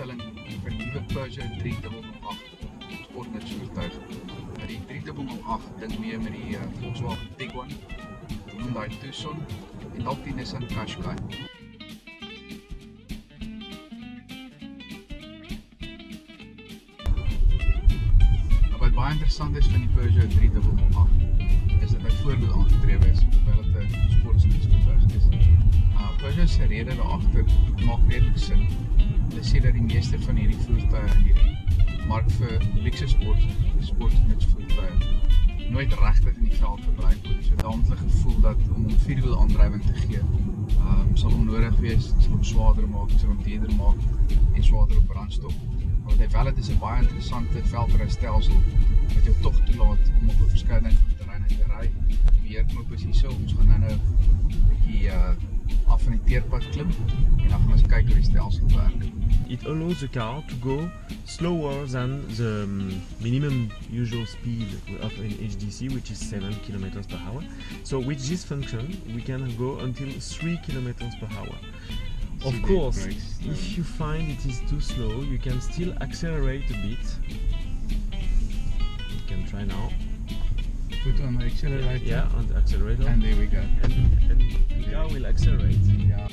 voorstelling vir die nuwe Peugeot 3008 sportnutsvoertuig. Die 3008 ding mee met die Volkswagen Tiguan, Hyundai Tucson en dalk die Nissan Qashqai. Wat baie interessant is van die Peugeot 3008 is dat hy voorwiel aangedrewe is, terwyl dit 'n sportnutsvoertuig is. Peugeot se rede daaragter maak redelik sin. Hulle sê dat die meeste van hierdie voertuie in hierdie mark vir luxe sportnutsvoertuie nooit regtig in die veld gebruik word. So daarom het hulle gevoel dat om hom vierwiel aandrywing te gee, sal onnodig wees, sal hom swaarder maak, sal hom duurder maak en swaarder op brandstof. Maar wat hy wel het is 'n baie interessante veldrystelsel wat jou tog toelaat om op 'n verskeidenheid van terreine te ry. Die beheerknop is hierso, ons gaan nou 'n bietjie af van die teerpad klim en dan gaan ons kyk hoe die stelsel werk. It allows the car to go slower than the minimum usual speed of an HDC, which is 7 km per hour. So with this function, we can go until 3 km per hour. Of course, if you find it is too slow, you can still accelerate a bit. You can try now. Put on the accelerator. Yeah, on the accelerator. And there we go. And the car will accelerate. Ja.